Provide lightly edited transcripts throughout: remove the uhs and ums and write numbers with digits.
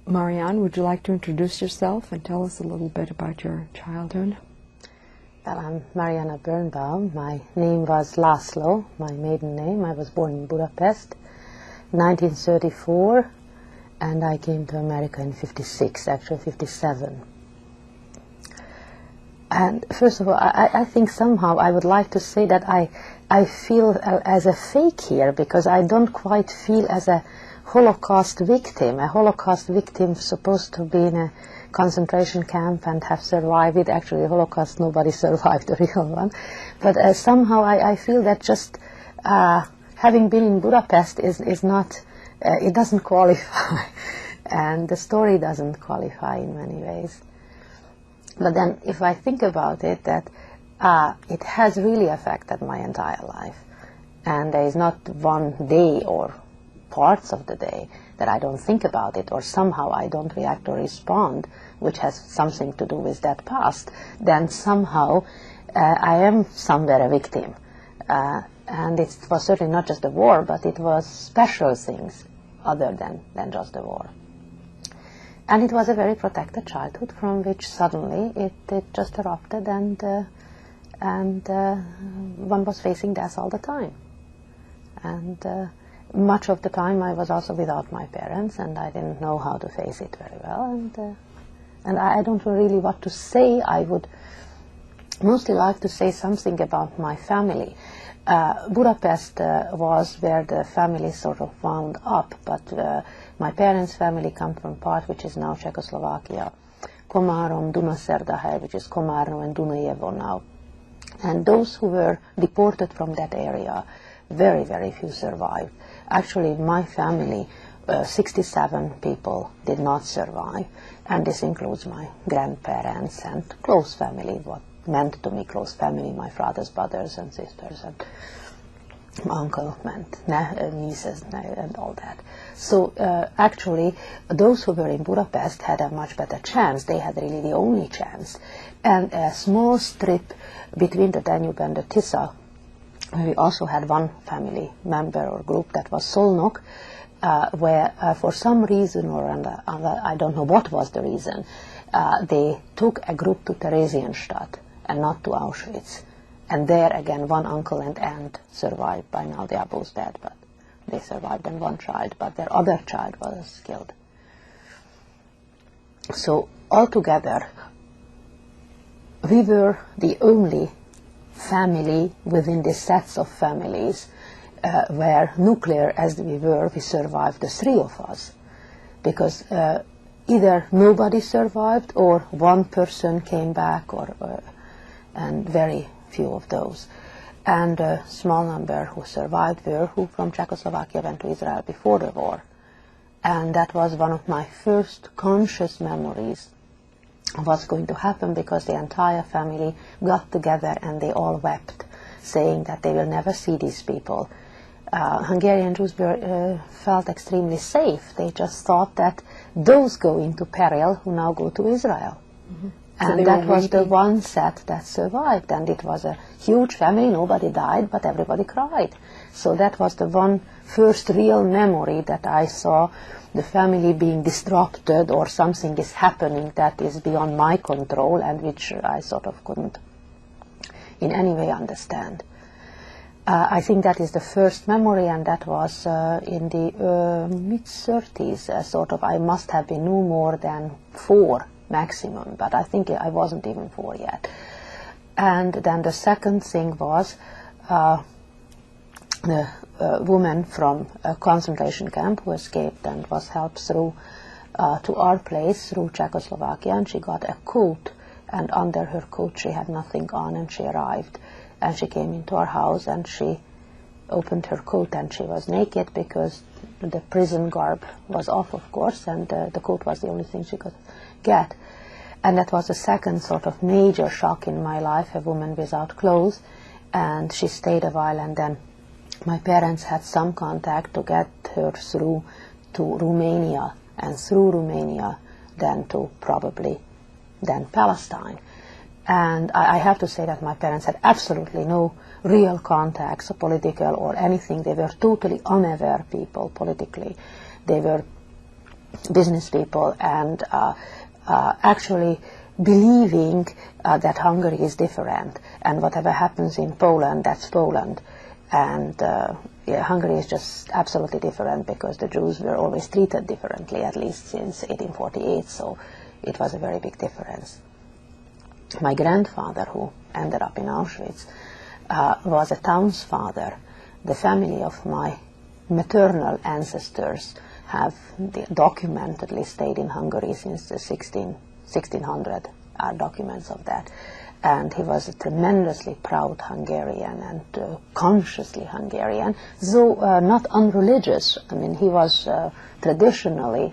Marianne, would you like to introduce yourself and tell us a little bit about your childhood? Well, I'm Marianna Birnbaum. My name was László, my maiden name. I was born in Budapest, 1934, and I came to America in 56, actually 57. And first of all, I think somehow I would like to say that I feel as a fake here, because I don't quite feel as a Holocaust victim. A Holocaust victim supposed to be in a concentration camp and have survived it. Actually, the Holocaust, nobody survived the real one. But somehow I feel that just having been in Budapest is not, it doesn't qualify. And the story doesn't qualify in many ways. But then if I think about it, that it has really affected my entire life. And there is not one day or parts of the day that I don't think about it, or somehow I don't react or respond, which has something to do with that past, then somehow I am somewhere a victim. And it was certainly not just the war, but it was special things other than just the war. And it was a very protected childhood from which suddenly it just erupted, and one was facing death all the time. And much of the time I was also without my parents, and I didn't know how to face it very well. And I don't know really what to say. I would mostly like to say something about my family. Budapest was where the family sort of wound up, but my parents' family come from part which is now Czechoslovakia, Komárom, Dunaszerdahely, which is Komárno and Dunajevo now. And those who were deported from that area, very, very few survived. Actually, my family, 67 people did not survive, and this includes my grandparents and close family, what meant to me close family, my father's brothers and sisters, and uncle and nieces and all that. So actually, those who were in Budapest had a much better chance. They had really the only chance. And a small strip between the Danube and the Tisza, we also had one family member or group that was Szolnok, where for some reason or other, I don't know what was the reason, they took a group to Theresienstadt and not to Auschwitz. And there again, one uncle and aunt survived. By now they are both dead, but they survived, and one child, but their other child was killed. So altogether, we were the only family within the sets of families where, nuclear as we were, we survived, the three of us. Because either nobody survived or one person came back, and very few of those. And a small number who survived were who from Czechoslovakia went to Israel before the war. And that was one of my first conscious memories of what's going to happen, because the entire family got together and they all wept, saying that they will never see these people. Hungarian Jews felt extremely safe. They just thought that those go into peril who now go to Israel. Mm-hmm. And so that was the one set that survived, and it was a huge family. Nobody died, but everybody cried. So that was the one first real memory that I saw, the family being disrupted, or something is happening that is beyond my control and which I sort of couldn't in any way understand. I think that is the first memory, and that was in the mid-30s, sort of. I must have been no more than 4 maximum, but I think I wasn't even 4 yet. And then the second thing was the woman from a concentration camp who escaped and was helped through to our place through Czechoslovakia, and she got a coat, and under her coat she had nothing on, and she arrived, and she came into our house, and she opened her coat, and she was naked because the prison garb was off, of course, and the coat was the only thing she could get. And that was the second sort of major shock in my life, a woman without clothes. And she stayed a while, and then my parents had some contact to get her through to Romania, and through Romania then to probably then Palestine. And I have to say that my parents had absolutely no real contacts, political or anything. They were totally unaware people politically. They were business people, and actually believing that Hungary is different, and whatever happens in Poland, that's Poland. And Hungary is just absolutely different because the Jews were always treated differently, at least since 1848, so it was a very big difference. My grandfather, who ended up in Auschwitz, was a townsfather. The family of my maternal ancestors have documentedly stayed in Hungary since the 1600 are documents of that. And he was a tremendously proud Hungarian and consciously Hungarian, though not unreligious. I mean, he was traditionally,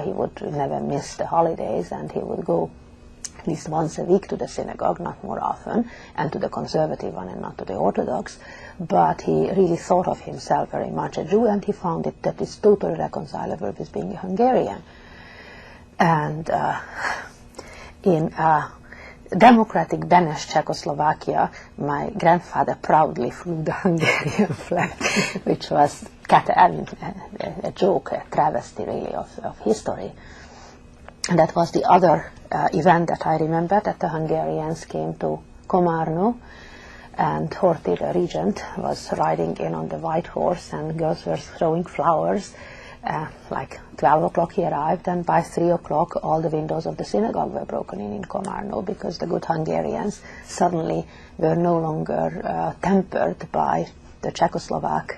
he would never miss the holidays, and he would go at least once a week to the synagogue, not more often, and to the conservative one and not to the Orthodox. But he really thought of himself very much a Jew, and he found it that it's totally reconcilable with being a Hungarian. And in democratic Benes Czechoslovakia, my grandfather proudly flew the Hungarian flag, which was a joke, a travesty really of history. And that was the other event that I remember, that the Hungarians came to Komárno, and Horthy, the regent, was riding in on the white horse, and girls were throwing flowers. Like 12 o'clock he arrived, and by 3 o'clock all the windows of the synagogue were broken in Komárno, because the good Hungarians suddenly were no longer tempered by the Czechoslovak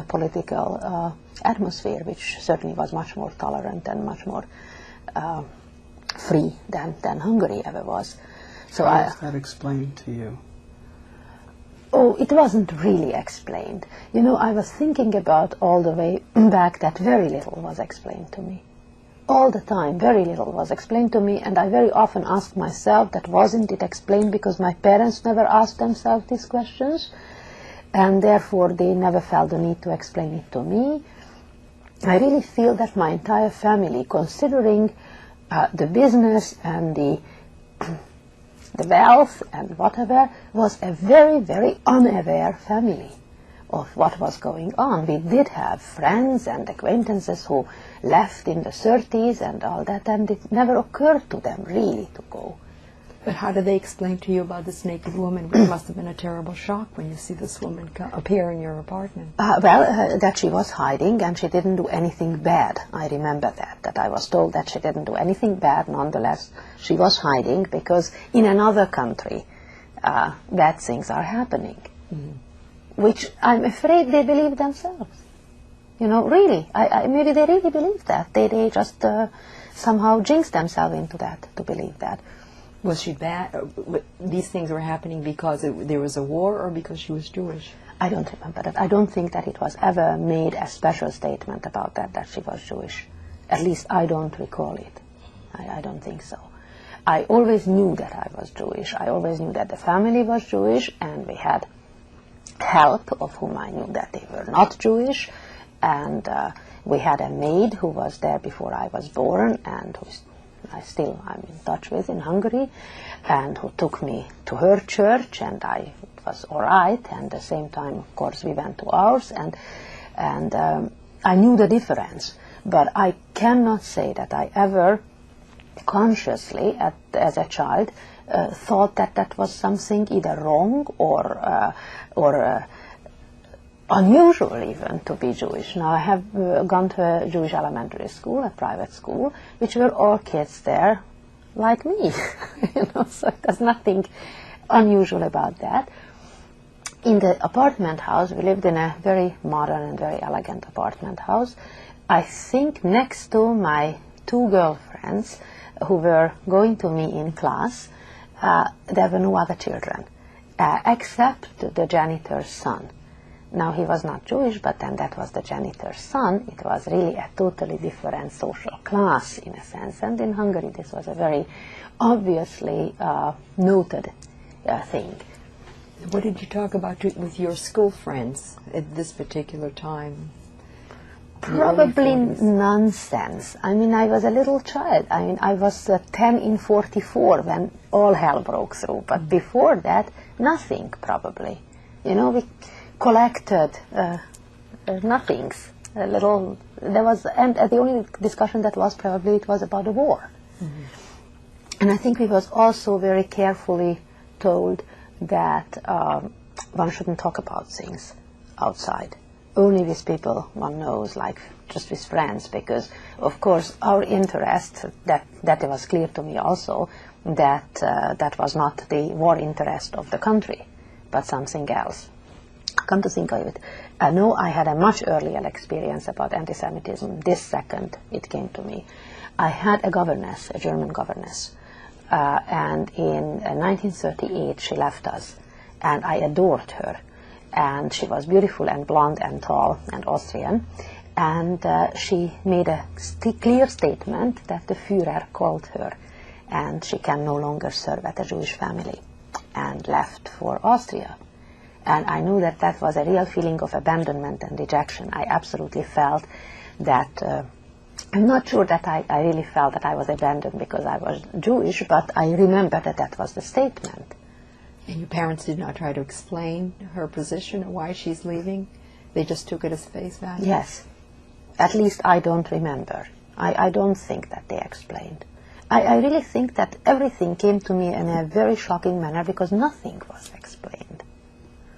political atmosphere, which certainly was much more tolerant and much more free than Hungary ever was. So how is that explained to you? Oh, it wasn't really explained. You know, I was thinking about all the way back that very little was explained to me. All the time, very little was explained to me, and I very often asked myself that wasn't it explained because my parents never asked themselves these questions, and therefore they never felt the need to explain it to me. I really feel that my entire family, considering the business and the wealth and whatever, was a very, very unaware family of what was going on. We did have friends and acquaintances who left in the 30s and all that, and it never occurred to them really to go. But how did they explain to you about this naked woman? It must have been a terrible shock when you see this woman appear in your apartment. That she was hiding, and she didn't do anything bad. I remember that I was told that she didn't do anything bad. Nonetheless, she was hiding because in another country bad things are happening, which I'm afraid they believe themselves. You know, really, maybe they really believe that. They just somehow jinx themselves into that, to believe that. Was she bad? These things were happening because there was a war, or because she was Jewish? I don't remember that. I don't think that it was ever made a special statement about that she was Jewish. At least I don't recall it. I don't think so. I always knew that I was Jewish. I always knew that the family was Jewish, and we had help of whom I knew that they were not Jewish. And we had a maid who was there before I was born, and who's I'm in touch with in Hungary, and who took me to her church, and it was all right. And at the same time, of course, we went to ours, and I knew the difference. But I cannot say that I ever consciously, as a child, thought that was something either wrong or unusual even to be Jewish. Now I have gone to a Jewish elementary school, a private school, which were all kids there like me. So there's nothing unusual about that. In the apartment house, we lived in a very modern and very elegant apartment house. I think next to my two girlfriends who were going to me in class, there were no other children, except the janitor's son. Now, he was not Jewish, but then that was the janitor's son. It was really a totally different social class, in a sense. And in Hungary, this was a very obviously noted thing. What did you talk about with your school friends at this particular time? Probably nonsense. I mean, I was a little child. I mean, I was 10 in 44 when all hell broke through. But before that, nothing, probably. You know, we collected nothings. a little. There was, and the only discussion that was probably it was about the war. Mm-hmm. And I think we was also very carefully told that one shouldn't talk about things outside, only with people one knows, like just with friends, because of course our interest, that was clear to me also, that that was not the war interest of the country, but something else. Come to think of it, I know I had a much earlier experience about anti-Semitism. This second it came to me. I had a governess, a German governess, and in 1938 she left us, and I adored her. And she was beautiful and blonde and tall and Austrian, and she made a clear statement that the Führer called her, and she can no longer serve at a Jewish family, and left for Austria. And I knew that that was a real feeling of abandonment and rejection. I absolutely felt that, I'm not sure that I really felt that I was abandoned because I was Jewish, but I remember that that was the statement. And your parents did not try to explain her position or why she's leaving? They just took it as face value? Yes. At least I don't remember. I don't think that they explained. I really think that everything came to me in a very shocking manner because nothing was explained.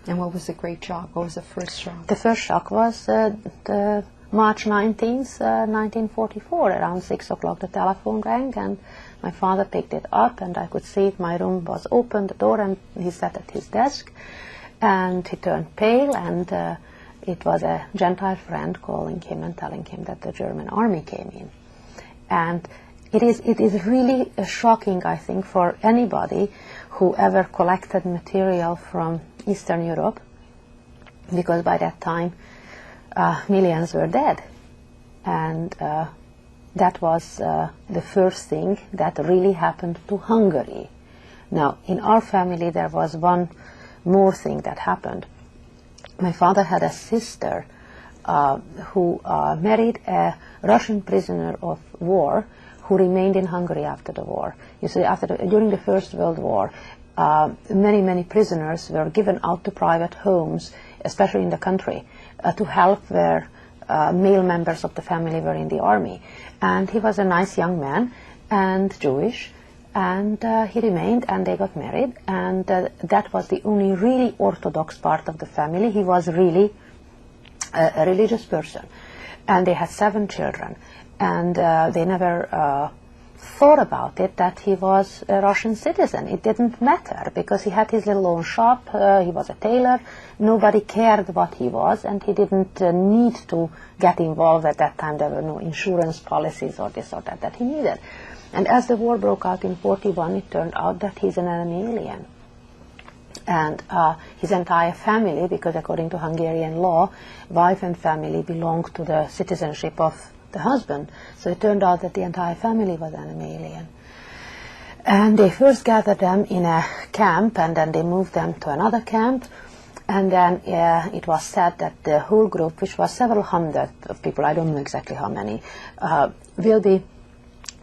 And what was the great shock? What was the first shock? The first shock was the March 19th, 1944. Around 6 o'clock the telephone rang, and my father picked it up, and I could see it. My room was open, the door, and he sat at his desk, and he turned pale, and it was a Gentile friend calling him and telling him that the German army came in. And it is really shocking, I think, for anybody who ever collected material from Eastern Europe, because by that time millions were dead, and that was the first thing that really happened to Hungary. Now, in our family there was one more thing that happened. My father had a sister who married a Russian prisoner of war who remained in Hungary after the war. You see, during the First World War, many prisoners were given out to private homes, especially in the country, to help where male members of the family were in the army. And he was a nice young man and Jewish, and he remained, and they got married, and that was the only really Orthodox part of the family. He was really a religious person, and they had 7 children, and they never thought about it that he was a Russian citizen. It didn't matter because he had his little own shop, he was a tailor, nobody cared what he was, and he didn't need to get involved. At that time there were no insurance policies or this or that he needed. And as the war broke out in 41, it turned out that he's an enemy alien. And his entire family, because according to Hungarian law, wife and family belonged to the citizenship of the husband. So it turned out that the entire family was enemy alien. And they first gathered them in a camp, and then they moved them to another camp. And then it was said that the whole group, which was several hundred of people, I don't know exactly how many, will be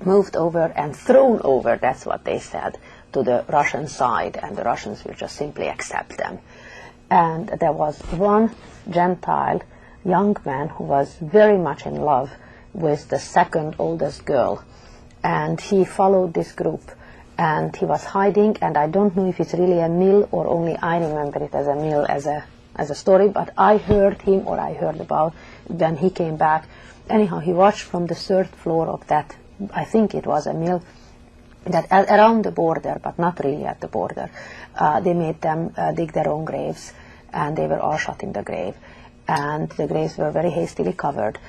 moved over and thrown over, that's what they said, to the Russian side, and the Russians will just simply accept them. And there was one Gentile young man who was very much in love with the second oldest girl, and he followed this group, and he was hiding, and I don't know if it's really a mill or only I remember it as a mill, as a story, but I heard him, or I heard about when he came back. Anyhow, he watched from the 3rd floor of that, I think it was a mill, that around the border, but not really at the border, they made them dig their own graves, and they were all shot in the grave, and the graves were very hastily covered,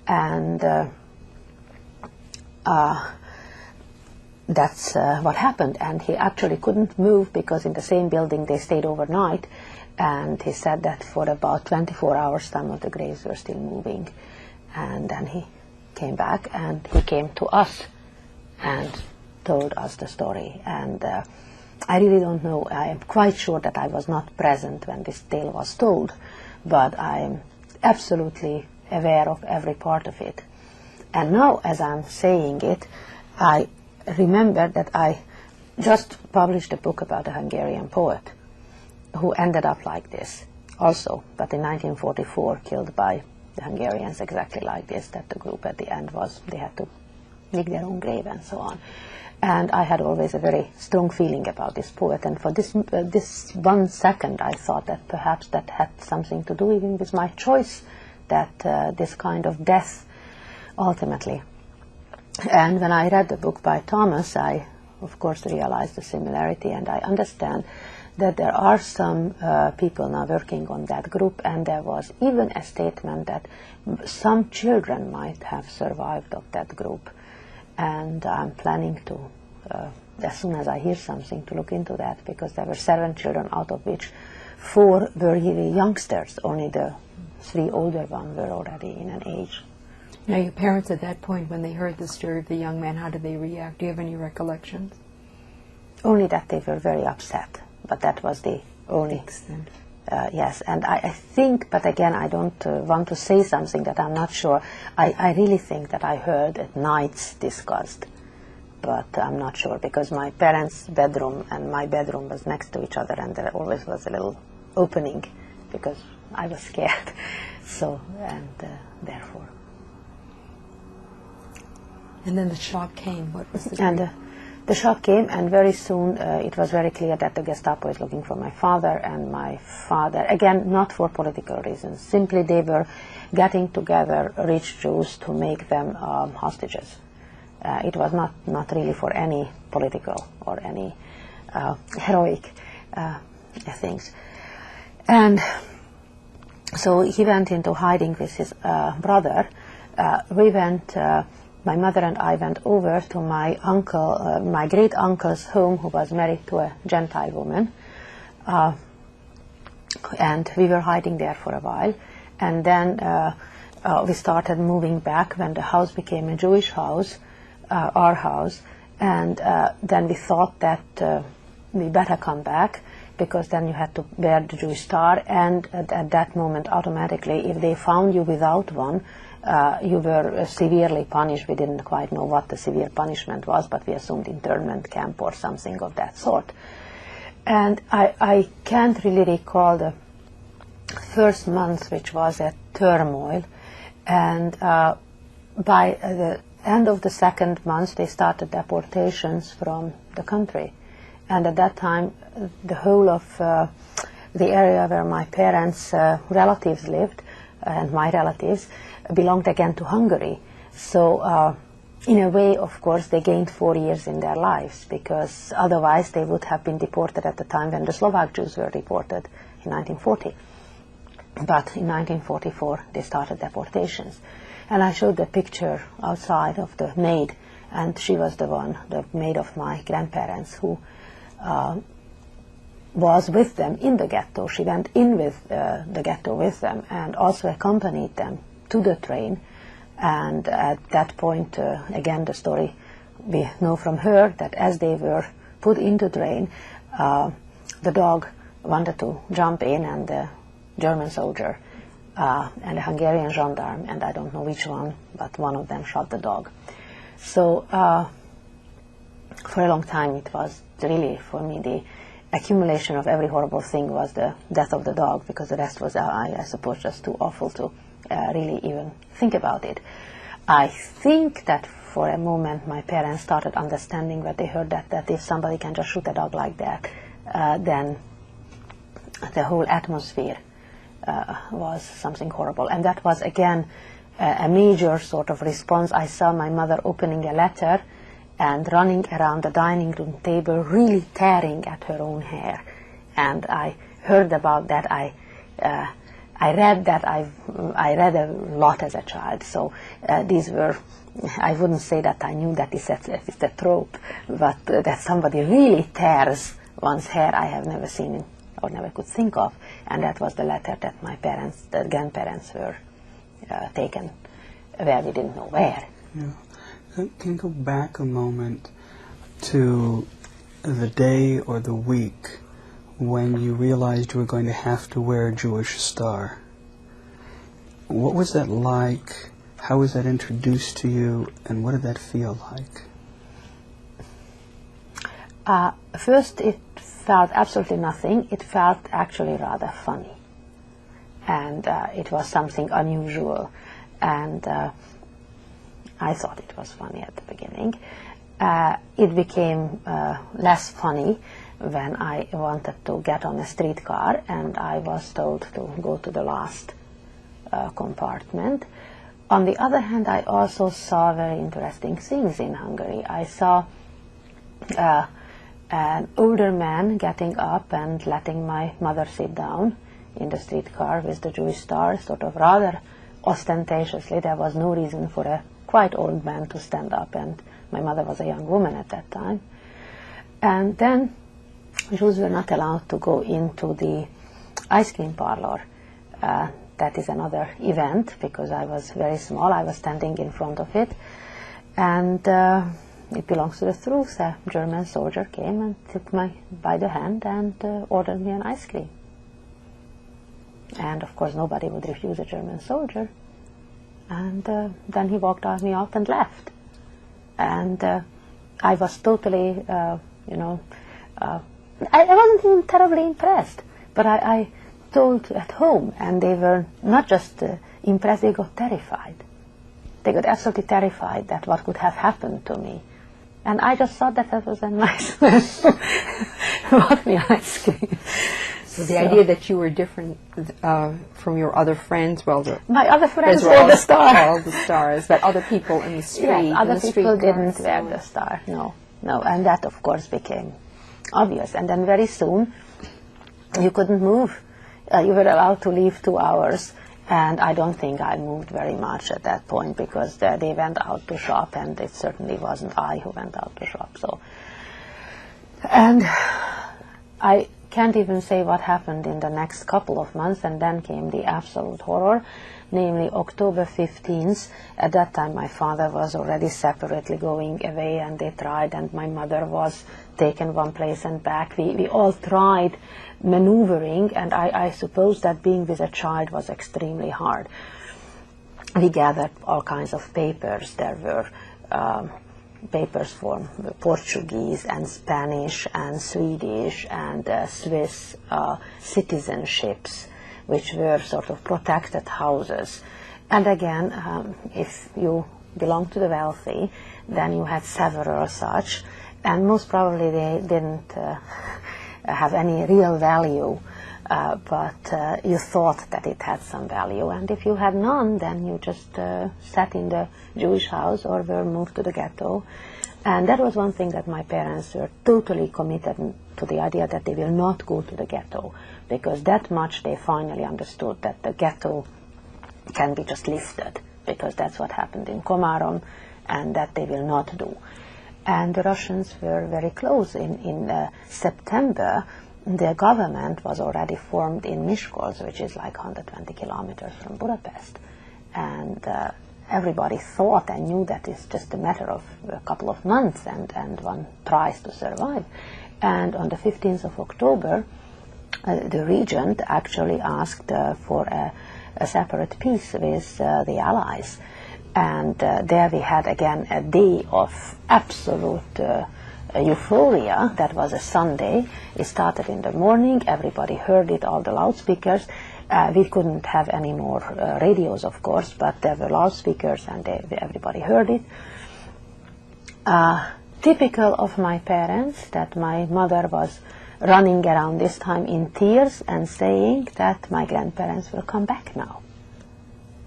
and that's what happened. And he actually couldn't move because in the same building they stayed overnight, and he said that for about 24 hours some of the graves were still moving, and then he came back, and he came to us and told us the story. And I really don't know, I am quite sure that I was not present when this tale was told, but I am absolutely aware of every part of it. And now, as I'm saying it, I remember that I just published a book about a Hungarian poet who ended up like this also, but in 1944 killed by the Hungarians exactly like this, that the group at the end was, they had to dig their own grave and so on. And I had always a very strong feeling about this poet, and for this 1 second I thought that perhaps that had something to do even with my choice, that this kind of death ultimately. And when I read the book by Thomas, I of course realized the similarity, and I understand that there are some people now working on that group, and there was even a statement that some children might have survived of that group. And I'm planning to, as soon as I hear something, to look into that, because there were 7 children, out of which 4 were really youngsters. Only the 3 older ones were already in an age. Now, your parents at that point, when they heard the story of the young man, how did they react? Do you have any recollections? Only that they were very upset, but that was the only extent. Yes, and I think, but again, I don't want to say something that I'm not sure. I really think that I heard at nights discussed, but I'm not sure, because my parents' bedroom and my bedroom was next to each other, and there always was a little opening, because I was scared. So, and therefore. And then the shock came. What was the And the shock came, and very soon it was very clear that the Gestapo is looking for my father, and my father, again, not for political reasons, simply they were getting together rich Jews to make them hostages. It was not really for any political or any heroic things. And so he went into hiding with his brother. We went... my mother and I went over to my uncle, my great uncle's home, who was married to a Gentile woman, and we were hiding there for a while. And then we started moving back when the house became a Jewish house, our house, and then we thought that we better come back, because then you had to wear the Jewish star, and at that moment automatically, if they found you without one, you were severely punished. We didn't quite know what the severe punishment was, but we assumed internment camp or something of that sort. And I can't really recall the first month, which was a turmoil. And by the end of the second month, they started deportations from the country. And at that time, the whole of the area where my parents' relatives lived, and my relatives, belonged again to Hungary. So in a way, of course, they gained 4 years in their lives, because otherwise they would have been deported at the time when the Slovak Jews were deported in 1940. But in 1944 they started deportations. And I showed the picture outside of the maid, and she was the one, the maid of my grandparents, who was with them in the ghetto. She went in with the ghetto with them, and also accompanied them to the train. And at that point, again, the story we know from her, that as they were put into the train, the dog wanted to jump in, and the German soldier and a Hungarian gendarme, and I don't know which one, but one of them shot the dog. So for a long time it was really, for me, the accumulation of every horrible thing was the death of the dog, because the rest was, I suppose, just too awful to really even think about it. I think that for a moment my parents started understanding when they heard that if somebody can just shoot a dog like that, then the whole atmosphere was something horrible. And that was, again, a major sort of response. I saw my mother opening a letter and running around the dining room table, really tearing at her own hair. And I heard about that. I read that. I read a lot as a child. So these were, I wouldn't say that I knew that it's a trope, but that somebody really tears one's hair, I have never seen or never could think of. And that was the letter that my parents, the grandparents, were taken where we didn't know where. Yeah. Can you go back a moment to the day or the week when you realized you were going to have to wear a Jewish star? What was that like? How was that introduced to you? And what did that feel like? First, it felt absolutely nothing. It felt actually rather funny. and it was something unusual, and I thought it was funny at the beginning. It became less funny when I wanted to get on a streetcar and I was told to go to the last compartment. On the other hand, I also saw very interesting things in Hungary. I saw an older man getting up and letting my mother sit down in the streetcar with the Jewish star, sort of rather ostentatiously. There was no reason for a quite old man to stand up, and my mother was a young woman at that time. And then Jews were not allowed to go into the ice cream parlor. That is another event, because I was very small. I was standing in front of it, and it belongs to the truth. A German soldier came and took me by the hand and ordered me an ice cream. And of course nobody would refuse a German soldier. And then he walked me out and left. And I was totally, I wasn't even terribly impressed, but I told at home, and they were not just impressed, they got terrified. They got absolutely terrified that what could have happened to me. And I just thought that was a nice man who bought me ice cream. So the idea that you were different from your other friends, well, my other friends wore the star. All the stars, but other people in the street, yes, other people didn't wear so the star. No, and that of course became obvious. And then very soon, you couldn't move. You were allowed to leave 2 hours, and I don't think I moved very much at that point, because they went out to shop, and it certainly wasn't I who went out to shop. So, and I can't even say what happened in the next couple of months, and then came the absolute horror, namely October 15th. At that time my father was already separately going away, and they tried, and my mother was taken one place and back. We all tried maneuvering, and I suppose that being with a child was extremely hard. We gathered all kinds of papers. There were papers for Portuguese and Spanish and Swedish and Swiss citizenships, which were sort of protected houses. And again, if you belong to the wealthy, then you had several such, and most probably they didn't have any real value, but you thought that it had some value, and if you had none, then you just sat in the Jewish house or were moved to the ghetto. And that was one thing that my parents were totally committed to, the idea that they will not go to the ghetto, because that much they finally understood, that the ghetto can be just lifted, because that's what happened in Komárom, and that they will not do. And the Russians were very close. In September, the government was already formed in Miskolc, which is like 120 kilometers from Budapest. And everybody thought and knew that it's just a matter of a couple of months, and one tries to survive. And on the 15th of October, the regent actually asked for a separate peace with the Allies. And there we had again a day of absolute euphoria. That was a Sunday. It started in the morning. Everybody heard it, all the loudspeakers. We couldn't have any more radios, of course, but there were loudspeakers, and everybody heard it. Typical of my parents, that my mother was running around this time in tears and saying that my grandparents will come back now,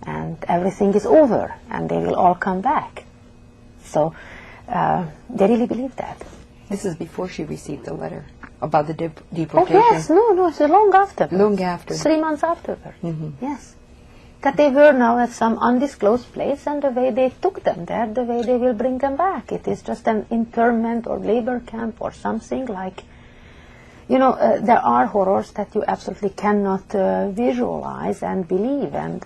and everything is over, and they will all come back. So they really believed that. This is before she received the letter about the Oh deportation. yes, no, it's long after. Long after. 3 months afterward. Mm-hmm. Yes. That they were now at some undisclosed place, and the way they took them there, the way they will bring them back. It is just an internment or labor camp or something like, there are horrors that you absolutely cannot visualize and believe, and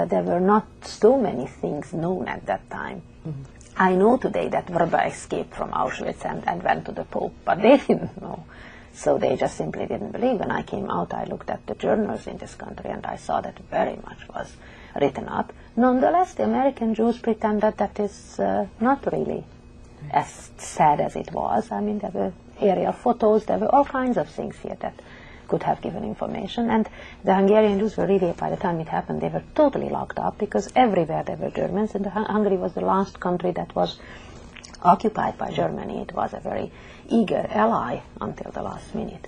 there were not so many things known at that time. Mm-hmm. I know today that Vrba escaped from Auschwitz and went to the Pope, but they didn't know. So they just simply didn't believe. When I came out, I looked at the journals in this country, and I saw that very much was written up. Nonetheless, the American Jews pretended that is not really as sad as it was. I mean, there were aerial photos, there were all kinds of things here that could have given information. And the Hungarian Jews were really, by the time it happened, they were totally locked up, because everywhere there were Germans, and Hungary was the last country that was occupied by Germany. It was a very eager ally until the last minute.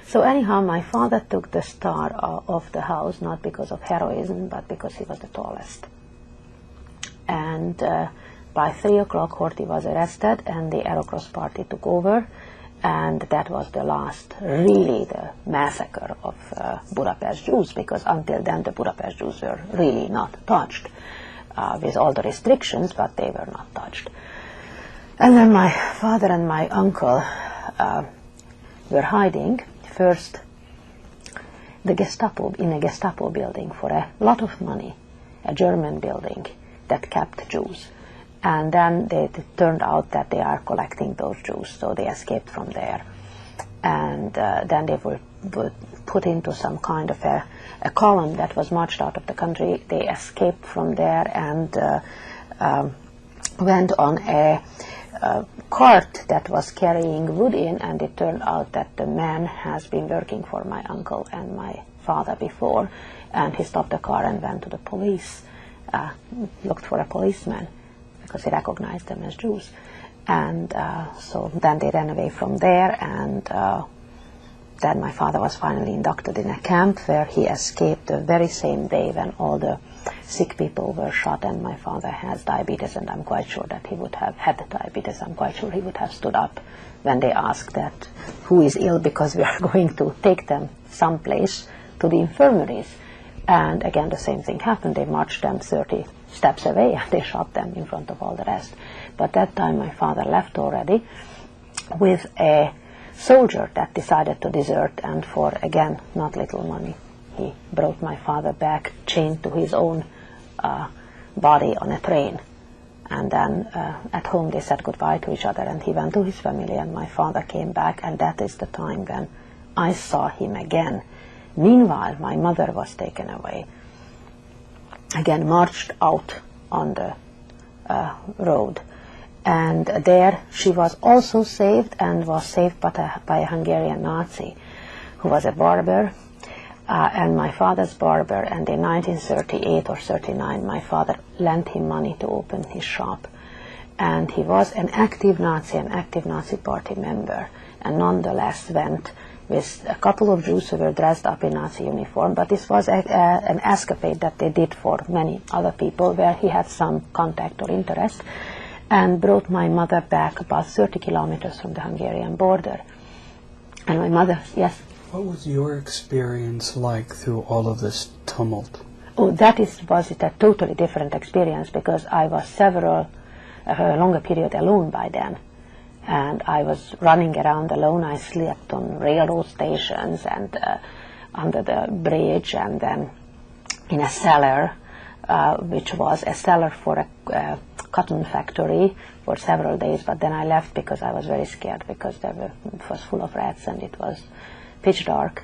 So anyhow, my father took the star of the house, not because of heroism, but because he was the tallest. And by 3 o'clock, Horthy was arrested, and the Aerocross party took over, and that was the last, really, the massacre of Budapest Jews, because until then the Budapest Jews were really not touched, with all the restrictions, but they were not touched. And then my father and my uncle were hiding, first the Gestapo, in a Gestapo building for a lot of money, a German building that kept Jews. And then it turned out that they are collecting those Jews, so they escaped from there. And then they were put into some kind of a column that was marched out of the country. They escaped from there and went on a cart that was carrying wood in, and it turned out that the man has been working for my uncle and my father before, and he stopped the car and went to the police, looked for a policeman, because he recognized them as Jews. And so then they ran away from there, and then my father was finally inducted in a camp where he escaped the very same day when all the sick people were shot, and my father has diabetes, and I'm quite sure that he would have had diabetes. I'm quite sure he would have stood up when they asked that who is ill, because we are going to take them someplace to the infirmaries. And again, the same thing happened. They marched them 30 steps away, and they shot them in front of all the rest. But that time my father left already with a soldier that decided to desert, and for, again, not little money, he brought my father back, chained to his own body on a train. And then at home they said goodbye to each other, and he went to his family, and my father came back, and that is the time when I saw him again. Meanwhile, my mother was taken away, again marched out on the road. And there she was also saved, and was saved by a Hungarian Nazi who was a barber, and my father's barber. And in 1938 or 39, my father lent him money to open his shop. And he was an active Nazi party member, and nonetheless went with a couple of Jews who were dressed up in Nazi uniform. But this was an escapade that they did for many other people, where he had some contact or interest, and brought my mother back about 30 kilometers from the Hungarian border. And my mother, yes? What was your experience like through all of this tumult? Oh, was a totally different experience, because I was a longer period alone by then. And I was running around alone. I slept on railroad stations and under the bridge, and then in a cellar, which was a cellar for a cotton factory for several days. But then I left because I was very scared, because it was full of rats and it was pitch dark.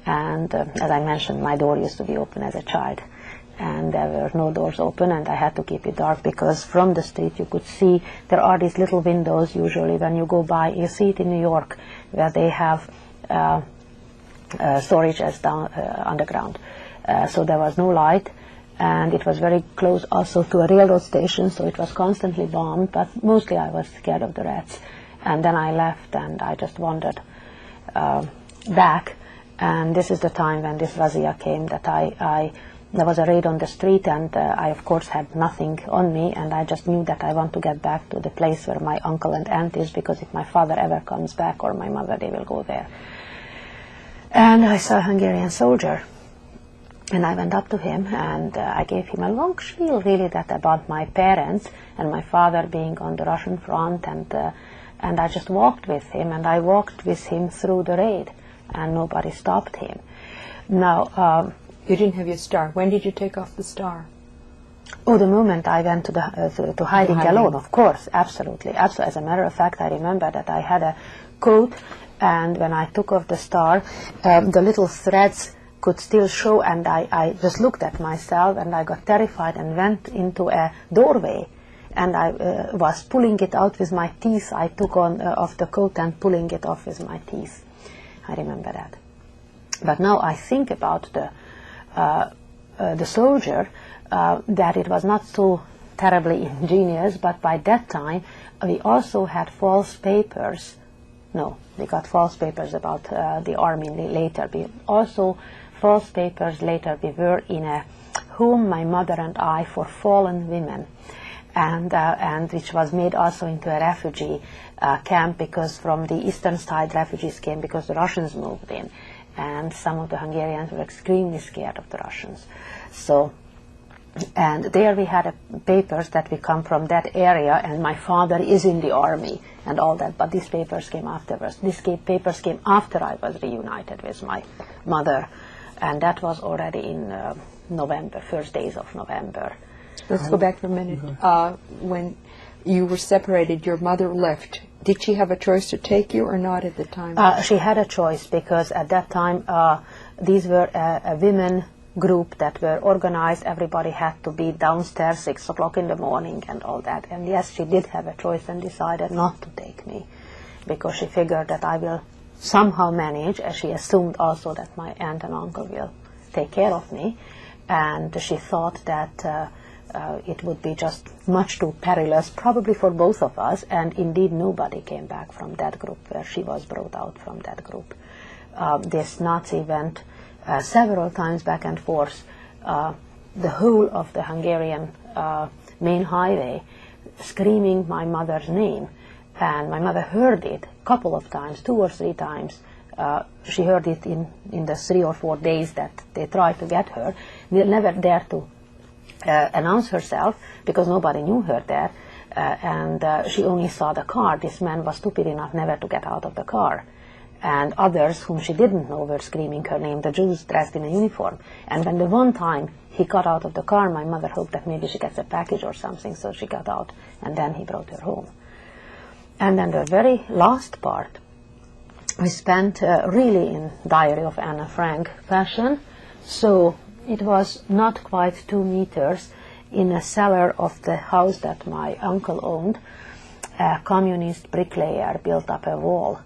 And as I mentioned, my door used to be open as a child, and there were no doors open, and I had to keep it dark, because from the street you could see there are these little windows usually when you go by. You see it in New York, where they have storages down underground. So there was no light, and it was very close also to a railroad station, so it was constantly bombed, but mostly I was scared of the rats. And then I left, and I just wandered back, and this is the time when this razzia came, that there was a raid on the street, and I of course had nothing on me, and I just knew that I want to get back to the place where my uncle and aunt is, because if my father ever comes back, or my mother, they will go there. And I saw a Hungarian soldier, and I went up to him, and I gave him a long spiel, really, that about my parents and my father being on the Russian front, and I just walked with him, and I walked with him through the raid, and nobody stopped him. Now, you didn't have your star. When did you take off the star? Oh, the moment I went to hiding alone, of course, absolutely. As a matter of fact, I remember that I had a coat, and when I took off the star, the little threads could still show, and I just looked at myself, and I got terrified and went into a doorway, and I was pulling it out with my teeth. I took off the coat and pulling it off with my teeth. I remember that. But now I think about the soldier, that it was not so terribly ingenious, but by that time we also had false papers. No, we got false papers about the army later. We also false papers later. We were in a home, my mother and I, for fallen women, and which was made also into a refugee camp, because from the eastern side refugees came because the Russians moved in, and some of the Hungarians were extremely scared of the Russians. So, and there we had papers that we come from that area, and my father is in the army and all that, but these papers came afterwards. These papers came after I was reunited with my mother, and that was already in November, first days of November. Let's go back for a minute. When you were separated, your mother left. Did she have a choice to take you or not at the time? She had a choice, because at that time these were a women group that were organized. Everybody had to be downstairs 6 o'clock in the morning and all that. And yes, she did have a choice and decided not to take me, because she figured that I will somehow manage, as she assumed also that my aunt and uncle will take care of me. And she thought that it would be just much too perilous, probably for both of us, and indeed nobody came back from that group where she was brought out from that group. This Nazi went several times back and forth the whole of the Hungarian main highway, screaming my mother's name, and my mother heard it a couple of times, 2 or 3 times. She heard it in the 3 or 4 days that they tried to get her. They never dared to announce herself, because nobody knew her there, and she only saw the car. This man was stupid enough never to get out of the car. And others whom she didn't know were screaming her name, the Jews dressed in a uniform. And when the one time he got out of the car, my mother hoped that maybe she gets a package or something, so she got out, and then he brought her home. And then the very last part we spent really in Diary of Anna Frank fashion. So it was not quite 2 meters. In a cellar of the house that my uncle owned, a communist bricklayer built up a wall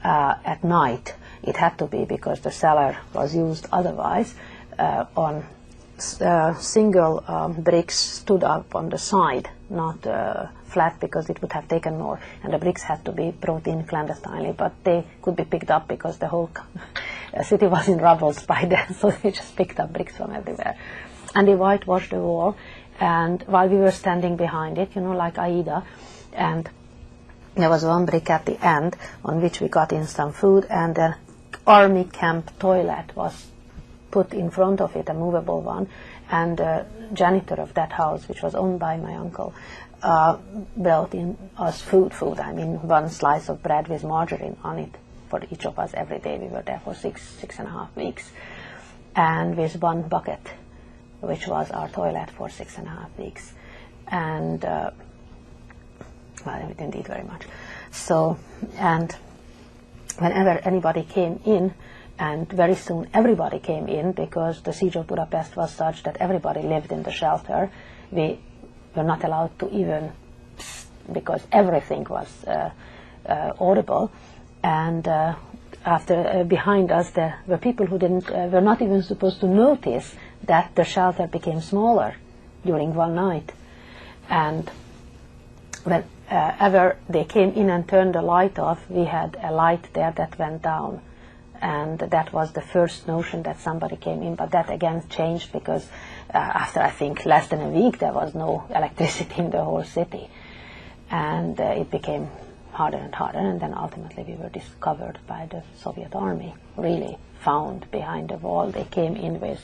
at night. It had to be, because the cellar was used otherwise. On single bricks stood up on the side, not flat, because it would have taken more, and the bricks had to be brought in clandestinely, but they could be picked up because the whole city was in rubble by then, so they just picked up bricks from everywhere. And they whitewashed the wall, and while we were standing behind it, like Aida, and there was one brick at the end on which we got in some food, and the army camp toilet was put in front of it, a movable one, and the janitor of that house, which was owned by my uncle, brought in us food, I mean 1 slice of bread with margarine on it for each of us every day. We were there for 6.5 weeks, and with 1 bucket, which was our toilet for 6.5 weeks. And well, we didn't eat very much. So, and whenever anybody came in, and very soon everybody came in, because the siege of Budapest was such that everybody lived in the shelter. We were not allowed to even, because everything was audible. And after behind us there were people who were not even supposed to notice that the shelter became smaller during one night. And whenever they came in and turned the light off, we had a light there that went down. And that was the first notion that somebody came in, but that again changed, because after I think less than a week there was no electricity in the whole city, and it became harder and harder, and then ultimately we were discovered by the Soviet army, really found behind the wall. They came in with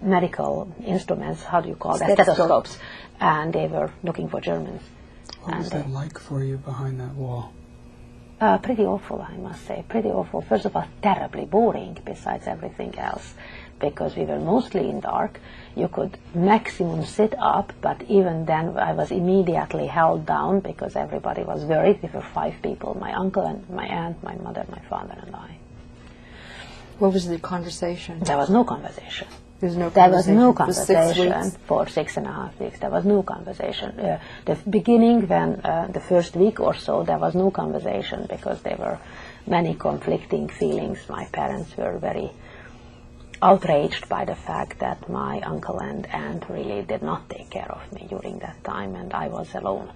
medical instruments, how do you call that, stethoscopes, and they were looking for Germans. What was that like for you behind that wall? Pretty awful, I must say, pretty awful. First of all, terribly boring besides everything else, because we were mostly in dark. You could maximum sit up, but even then I was immediately held down because everybody was worried. We were 5 people, my uncle and my aunt, my mother, my father and I. What was the conversation? There was no conversation. There was no conversation for 6.5 weeks. There was no conversation. The beginning, when the first week or so, there was no conversation, because they were many conflicting feelings. My parents were very outraged by the fact that my uncle and aunt really did not take care of me during that time, and I was alone.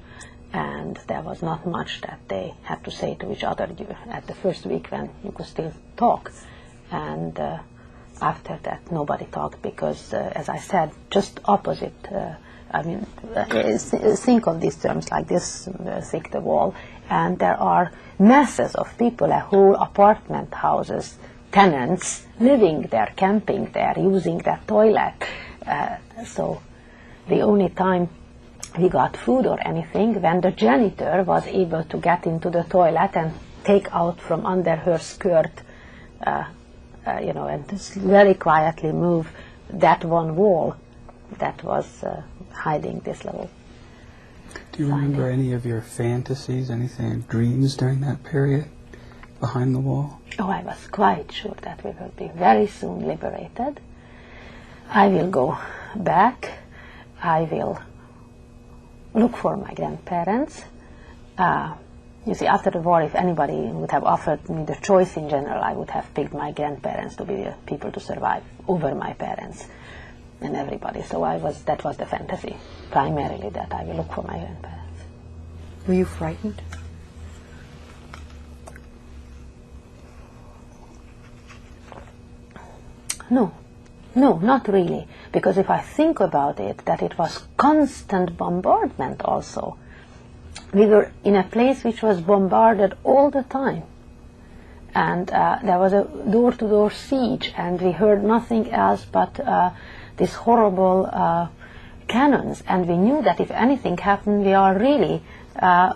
And there was not much that they had to say to each other at the first week when you could still talk. And after that, nobody talked because, as I said, just opposite. Think of these terms like this, thick the wall, and there are masses of people, whole apartment houses, tenants living there, camping there, using that toilet. So the only time we got food or anything when the janitor was able to get into the toilet and take out from under her skirt, and just very quietly move that one wall that was hiding this little. Do you remember any of your fantasies, anything, dreams during that period behind the wall? Oh, I was quite sure that we will be very soon liberated. I will go back. I will look for my grandparents. You see, after the war, if anybody would have offered me the choice in general, I would have picked my grandparents to be the people to survive over my parents and everybody. So that was the fantasy, primarily, that I will look for my grandparents. Were you frightened? No, not really. Because if I think about it, that it was constant bombardment also. We were in a place which was bombarded all the time. And there was a door-to-door siege, and we heard nothing else but these horrible cannons. And we knew that if anything happened, we are really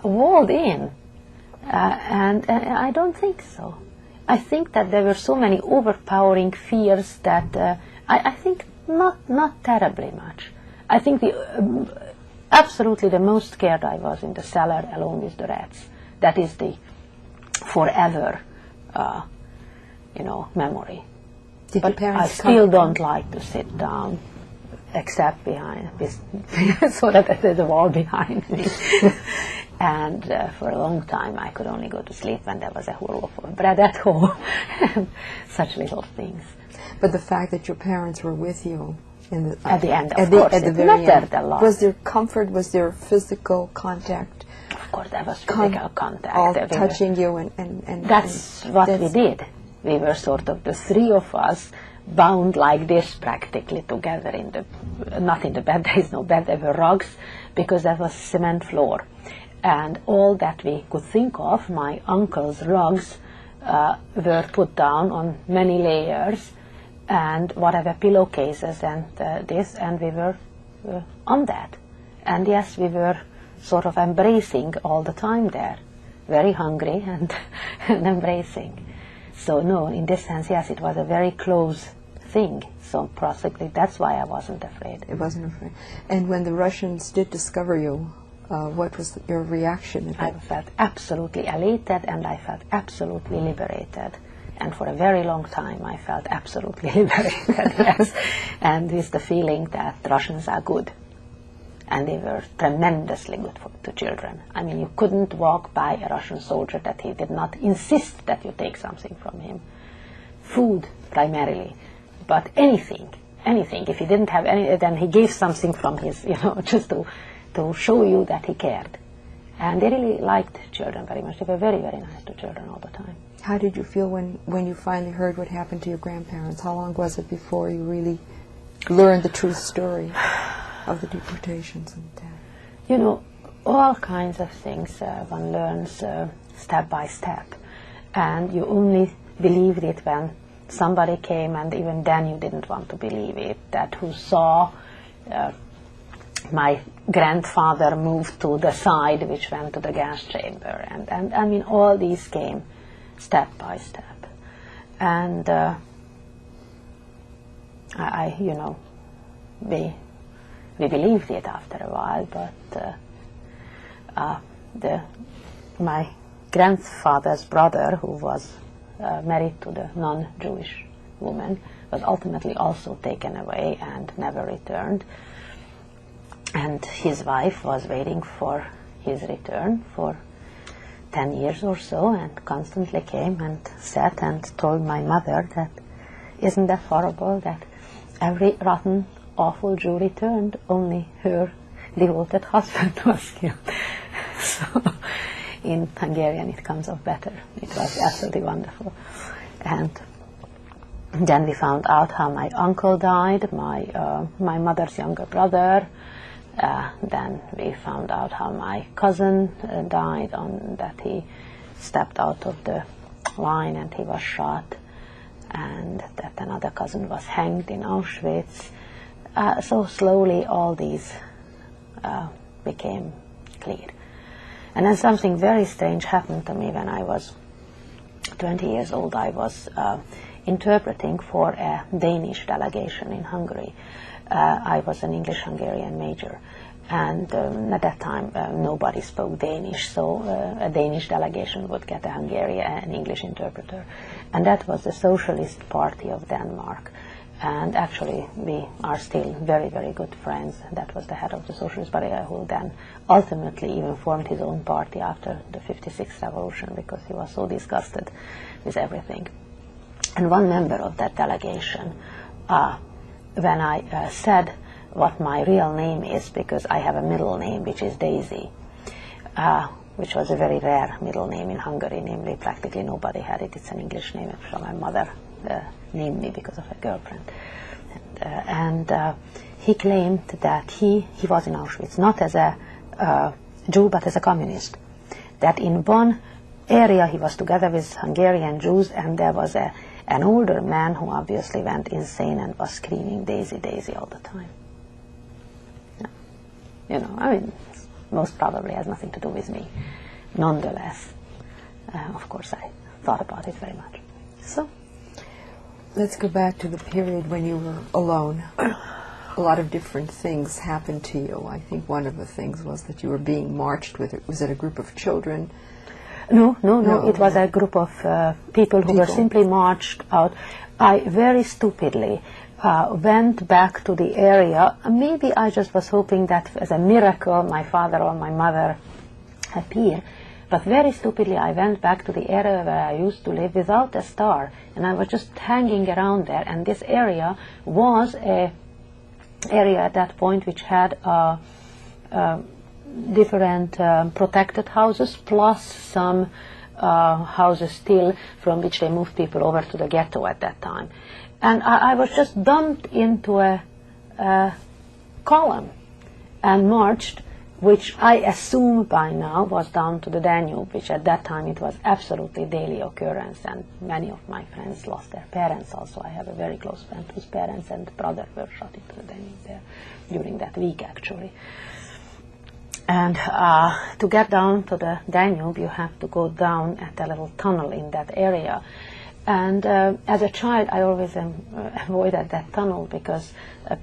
walled in. And I don't think so. I think that there were so many overpowering fears that I think not terribly much. I think absolutely the most scared I was in the cellar alone with the rats. That is the forever, memory. Did but your parents I still don't like to sit down, except behind this, so that there's a wall behind me. And for a long time I could only go to sleep when there was a whole loaf of bread at home. Such little things. But the fact that your parents were with you at the end, of course, it mattered a lot. Was there comfort? Was there physical contact? Of course, there was physical contact. All touching you and that's what we did. We were sort of the three of us bound like this practically together not in the bed, there is no bed, there were rugs, because that was cement floor. And all that we could think of, my uncle's rugs were put down on many layers, and whatever pillowcases and and we were on that. And yes, we were sort of embracing all the time there, very hungry and embracing. So no, in this sense, yes, it was a very close thing. So possibly that's why I wasn't afraid. It wasn't afraid. And when the Russians did discover you, what was your reaction? I felt absolutely elated, and I felt absolutely liberated. And for a very long time I felt absolutely liberated, yes. And with the feeling that Russians are good. And they were tremendously good to children. I mean, you couldn't walk by a Russian soldier that he did not insist that you take something from him. Food, primarily. But anything. If he didn't have any, then he gave something from his, just to show you that he cared. And they really liked children very much. They were very, very nice to children all the time. How did you feel when you finally heard what happened to your grandparents? How long was it before you really learned the true story of the deportations and death? All kinds of things one learns step by step. And you only believed it when somebody came, and even then you didn't want to believe it, that who saw my grandfather moved to the side which went to the gas chamber. And I mean, all these came step by step. And we believed it after a while, but my grandfather's brother, who was married to the non-Jewish woman, was ultimately also taken away and never returned. And his wife was waiting for his return for 10 years or so, and constantly came and sat and told my mother that, isn't that horrible that every rotten, awful Jew returned, only her devoted husband was killed. So in Hungarian it comes off better. It was absolutely wonderful. And then we found out how my uncle died, my mother's younger brother. Then we found out how my cousin died, that he stepped out of the line and he was shot, and that another cousin was hanged in Auschwitz. So slowly all these became clear. And then something very strange happened to me when I was 20 years old. I was interpreting for a Danish delegation in Hungary. I was an English-Hungarian major, and at that time nobody spoke Danish, so a Danish delegation would get an English interpreter. And that was the Socialist Party of Denmark. And actually we are still very, very good friends. That was the head of the Socialist Party, who then ultimately even formed his own party after the 56th revolution, because he was so disgusted with everything. And one member of that delegation, when I said what my real name is, because I have a middle name which is Daisy, which was a very rare middle name in Hungary, namely practically nobody had it. It's an English name, so my mother named me because of a girlfriend. And he claimed that he was in Auschwitz, not as a Jew, but as a communist. That in one area he was together with Hungarian Jews, and there was an older man who obviously went insane and was screaming Daisy, Daisy all the time. You know, I mean, most probably has nothing to do with me. Nonetheless, of course, I thought about it very much. So, let's go back to the period when you were alone. A lot of different things happened to you. I think one of the things was that you were being marched with. Was it a group of children? No. It was a group of people who were simply marched out. I very stupidly went back to the area. Maybe I just was hoping that as a miracle my father or my mother appear. But very stupidly I went back to the area where I used to live without a star. And I was just hanging around there. And this area was a area at that point which had different protected houses, plus some houses still from which they moved people over to the ghetto at that time. And I was just dumped into a column and marched, which I assume by now was down to the Danube, which at that time it was absolutely daily occurrence, and many of my friends lost their parents also. I have a very close friend whose parents and brother were shot into the Danube there during that week, actually. And to get down to the Danube, you have to go down at a little tunnel in that area. And as a child, I always avoided that tunnel because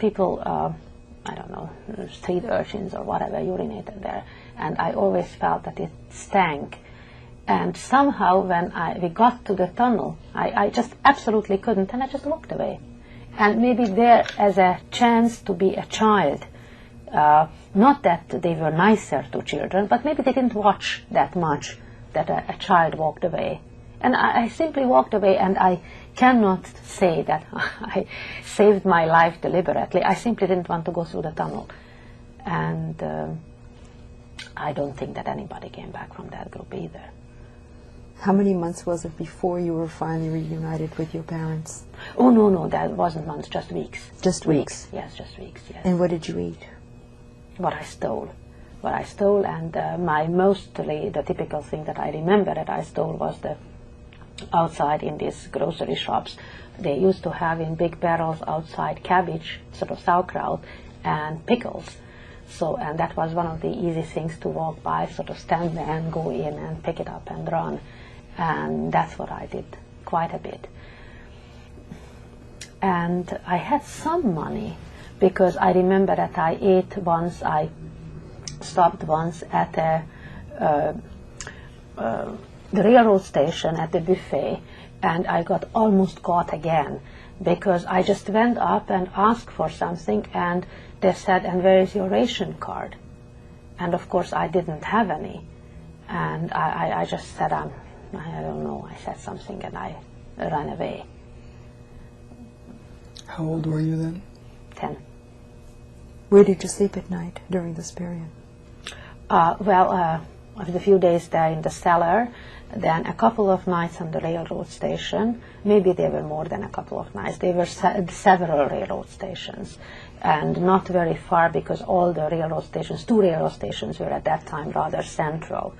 people, I don't know, street urchins or whatever, urinated there. And I always felt that it stank. And somehow when we got to the tunnel, I just absolutely couldn't, and I just walked away. And maybe there, as a chance to be a child, not that they were nicer to children, but maybe they didn't watch that much, that a child walked away. And I simply walked away, and I cannot say that I saved my life deliberately. I simply didn't want to go through the tunnel. And I don't think that anybody came back from that group either. How many months was it before you were finally reunited with your parents? Oh, no, that wasn't months, just weeks. Just weeks? Yes, just weeks, yes. And what did you eat? What I stole, and mostly the typical thing that I remember that I stole was the outside in these grocery shops. They used to have in big barrels outside cabbage, sort of sauerkraut, and pickles. So, and that was one of the easy things to walk by, sort of stand there and go in and pick it up and run. And that's what I did quite a bit. And I had some money, because I remember that I ate once, I stopped once at the railroad station at the buffet, and I got almost caught again, because I just went up and asked for something, and they said, and where is your ration card? And of course I didn't have any. And I just said, I don't know, I said something and I ran away. How old were you then? 10. Where did you sleep at night during this period? After a few days there in the cellar, then a couple of nights on the railroad station. Maybe there were more than a couple of nights. There were several railroad stations, and not very far, because all the railroad stations, 2 railroad stations, were at that time rather central.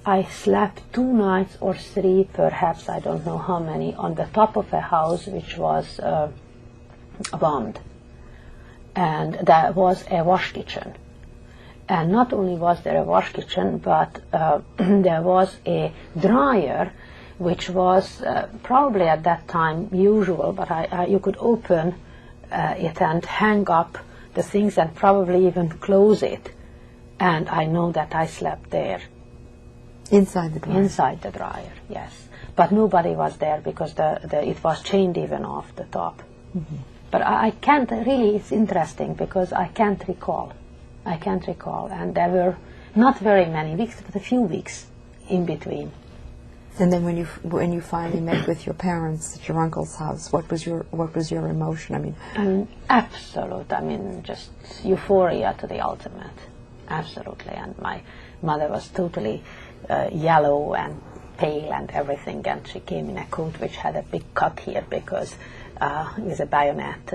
I slept 2 nights or 3, perhaps, I don't know how many, on the top of a house which was bombed. And there was a wash kitchen. And not only was there a wash kitchen, but there was a dryer, which was probably at that time usual, but you could open it and hang up the things and probably even close it. And I know that I slept there. Inside the dryer? Inside the dryer, yes. But nobody was there because it was chained even off the top. Mm-hmm. But I can't really, it's interesting because I can't recall. And there were not very many weeks, but a few weeks in between. And then when you finally met with your parents at your uncle's house, what was your emotion? Absolute. Just euphoria to the ultimate. Absolutely. And my mother was totally yellow and pale and everything, and she came in a coat which had a big cut here because with a bayonet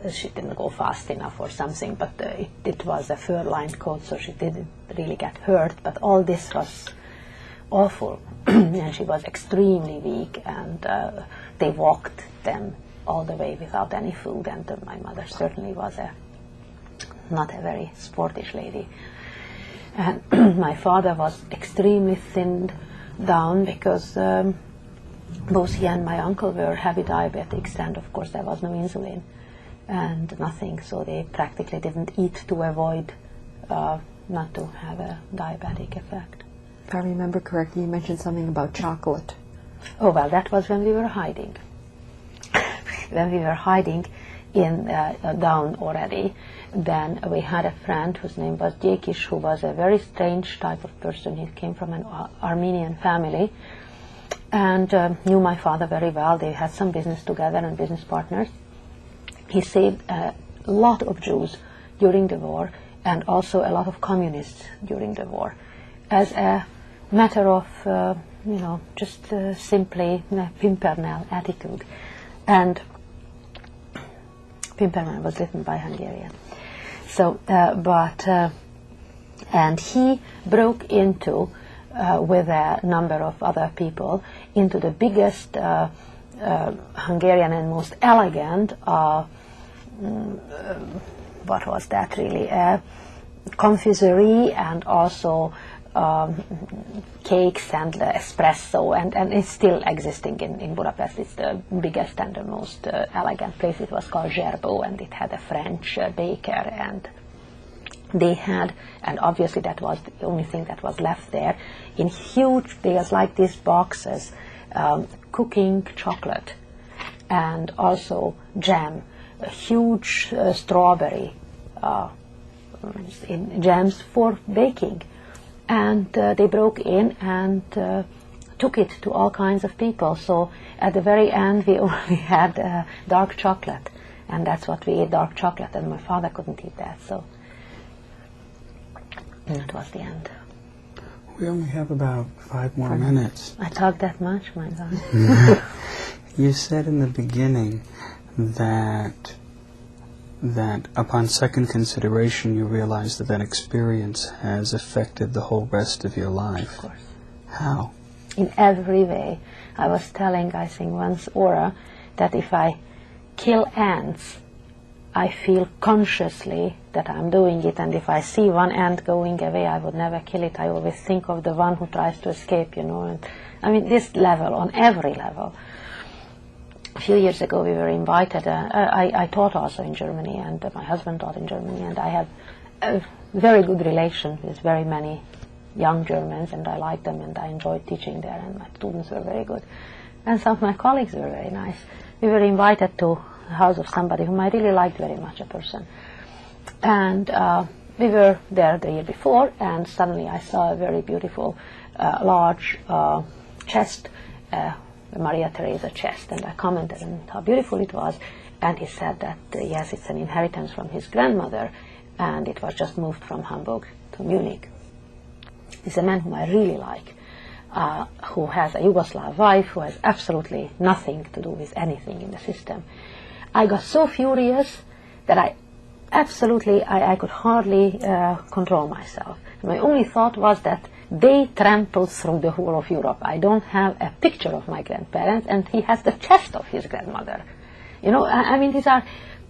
she didn't go fast enough or something, but it was a fur-lined coat, so she didn't really get hurt, but all this was awful. And she was extremely weak, and they walked them all the way without any food, and my mother certainly was not a very sportish lady. And my father was extremely thinned down because both he and my uncle were heavy diabetics, and of course there was no insulin and nothing, so they practically didn't eat to avoid not to have a diabetic effect. If I remember correctly, you mentioned something about chocolate. Oh, well, that was when we were hiding. When we were hiding down already, then we had a friend whose name was Jekish, who was a very strange type of person. He came from an Armenian family and knew my father very well. They had some business together and business partners. He saved a lot of Jews during the war and also a lot of communists during the war as a matter of, just simply Pimpernel attitude. And Pimpernel was written by Hungarian. So, and he broke into, with a number of other people, into the biggest Hungarian and most elegant, what was that really, confiserie, and also cakes and espresso, and it's still existing in Budapest. It's the biggest and the most elegant place. It was called Gerbeau, and it had a French baker, and they had, and obviously that was the only thing that was left there, in huge bales like these boxes, cooking chocolate and also jam, a huge strawberry in jams for baking. And they broke in and took it to all kinds of people. So at the very end we only had dark chocolate, and that's what we ate, dark chocolate, and my father couldn't eat that, so that was the end. We only have about 5 more minutes. I talk that much, my God. You said in the beginning that upon second consideration you realize that experience has affected the whole rest of your life. Of course. How? In every way. I was telling, I think once, Ora, that if I kill ants, I feel consciously that I'm doing it, and if I see one ant going away, I would never kill it. I always think of the one who tries to escape, and this level, on every level. A few years ago we were invited, I taught also in Germany, and my husband taught in Germany, and I had a very good relation with very many young Germans, and I liked them, and I enjoyed teaching there, and my students were very good. And some of my colleagues were very nice. We were invited to house of somebody whom I really liked very much, a person. And we were there the year before, and suddenly I saw a very beautiful, large chest, Maria Theresa chest, and I commented on how beautiful it was, and he said that, yes, it's an inheritance from his grandmother, and it was just moved from Hamburg to Munich. He's a man whom I really like, who has a Yugoslav wife, who has absolutely nothing to do with anything in the system. I got so furious that I could hardly control myself. My only thought was that they trampled through the whole of Europe. I don't have a picture of my grandparents, and he has the chest of his grandmother. You know, I mean, these are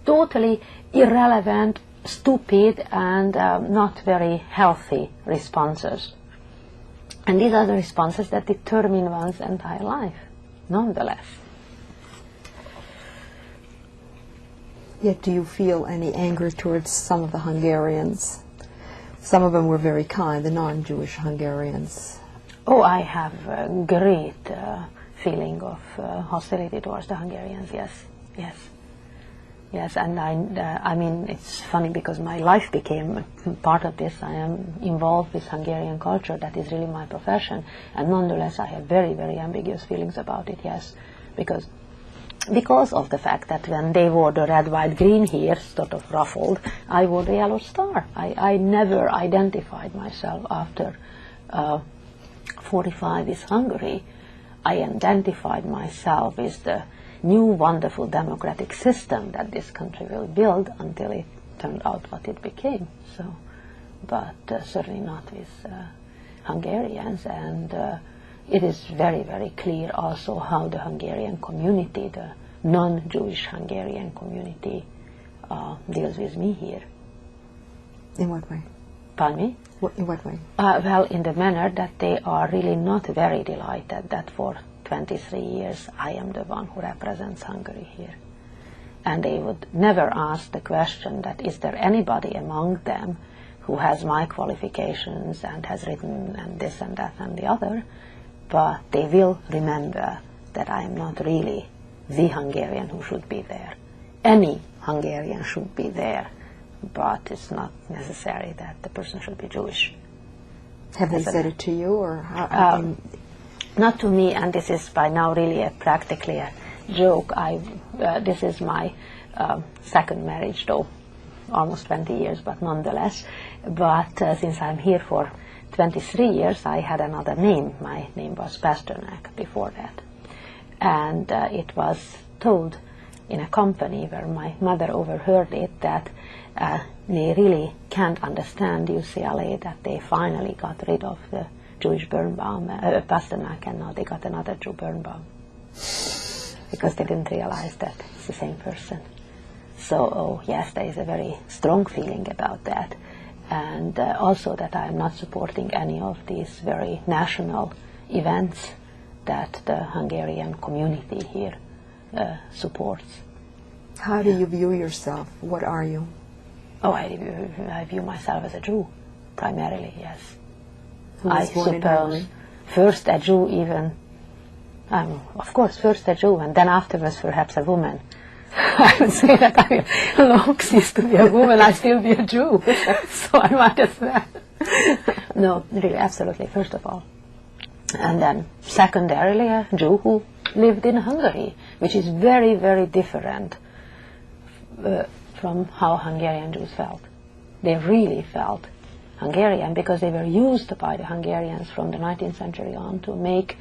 totally irrelevant, stupid, and not very healthy responses. And these are the responses that determine one's entire life, nonetheless. Yet do you feel any anger towards some of the Hungarians? Some of them were very kind, the non-Jewish Hungarians. Oh, I have a great feeling of hostility towards the Hungarians, yes, yes. Yes, and I mean, it's funny because my life became part of this. I am involved with Hungarian culture. That is really my profession. And nonetheless, I have very, very ambiguous feelings about it, yes. Because of the fact that when they wore the red, white, green here, sort of ruffled, I wore the yellow star. I never identified myself after 45 with Hungary. I identified myself with the new wonderful democratic system that this country will build until it turned out what it became. So, but certainly not with Hungarians, and it is very, very clear also how the Hungarian community, the non-Jewish Hungarian community, deals with me here. In what way? Pardon me? In what way? Well, in the manner that they are really not very delighted that for 23 years I am the one who represents Hungary here. And they would never ask the question that is there anybody among them who has my qualifications and has written and this and that and the other, but they will remember that I am not really the Hungarian who should be there. Any Hungarian should be there, but it's not necessary that the person should be Jewish. Have they said it to you, or how? Not to me, and this is by now really practically a joke. This is my second marriage, though almost 20 years, but nonetheless. But since I'm here for 23 years, I had another name. My name was Pasternak before that. And it was told in a company where my mother overheard it that they really can't understand UCLA, that they finally got rid of the Jewish Birnbaum, Pasternak, and now they got another Jew Birnbaum, because they didn't realize that it's the same person. So, yes, there is a very strong feeling about that, and also that I am not supporting any of these very national events that the Hungarian community here supports. How do you view yourself? What are you? Oh, I view myself as a Jew, primarily, yes. I suppose first a Jew, even, of course, first a Jew, and then afterwards perhaps a woman. I would say that I long cease to be a woman, I still be a Jew, so I might as well. No, really, absolutely, first of all. And then secondarily a Jew who lived in Hungary, which is very, very different from how Hungarian Jews felt. They really felt Hungarian because they were used by the Hungarians from the 19th century on to make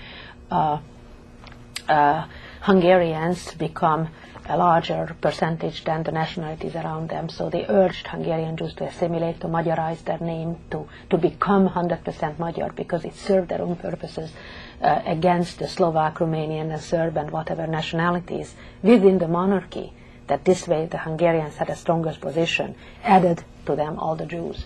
Hungarians become a larger percentage than the nationalities around them. So they urged Hungarian Jews to assimilate, to Magyarize their name, to become 100% Magyar, because it served their own purposes against the Slovak, Romanian, and Serb and whatever nationalities within the monarchy. That this way the Hungarians had a stronger position, added to them all the Jews.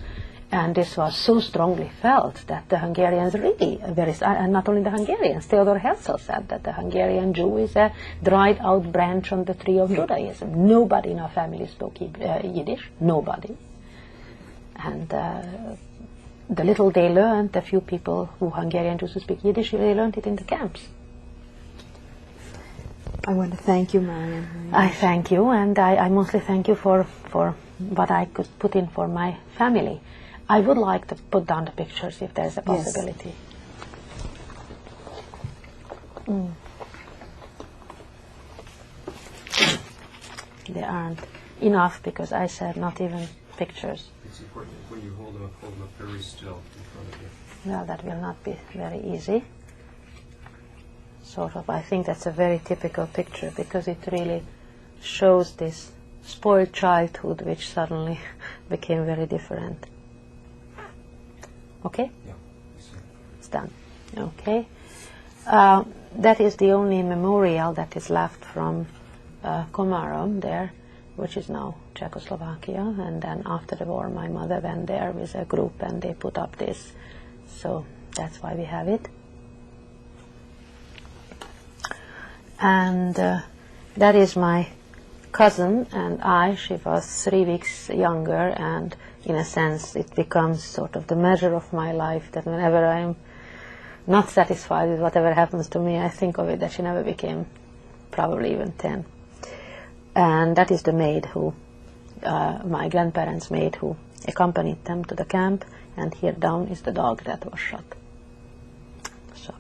And this was so strongly felt that the Hungarians really, and not only the Hungarians, Theodor Herzl said that the Hungarian Jew is a dried out branch on the tree of Judaism. Nobody in our family spoke Yiddish, nobody. And the little they learned, the few people who Hungarian Jews who speak Yiddish, they learned it in the camps. I want to thank you, Marianne. I thank you, and I mostly thank you for what I could put in for my family. I would like to put down the pictures if there's a possibility. Yes. They aren't enough because I said not even pictures. It's important when you hold them up very still in front of you. Well, that will not be very easy. Sort of, I think that's a very typical picture because it really shows this spoiled childhood which suddenly became very different. Okay? Yeah. It's done. Okay. That is the only memorial that is left from Komárom there, which is now Czechoslovakia, and then after the war my mother went there with a group and they put up this, so that's why we have it. And that is my cousin and I. She was 3 weeks younger, and in a sense it becomes sort of the measure of my life that whenever I'm not satisfied with whatever happens to me, I think of it that she never became probably even 10. And that is the maid who, my grandparents' maid, who accompanied them to the camp, and here down is the dog that was shot. So.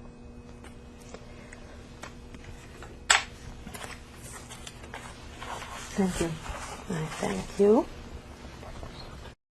Thank you. I thank you.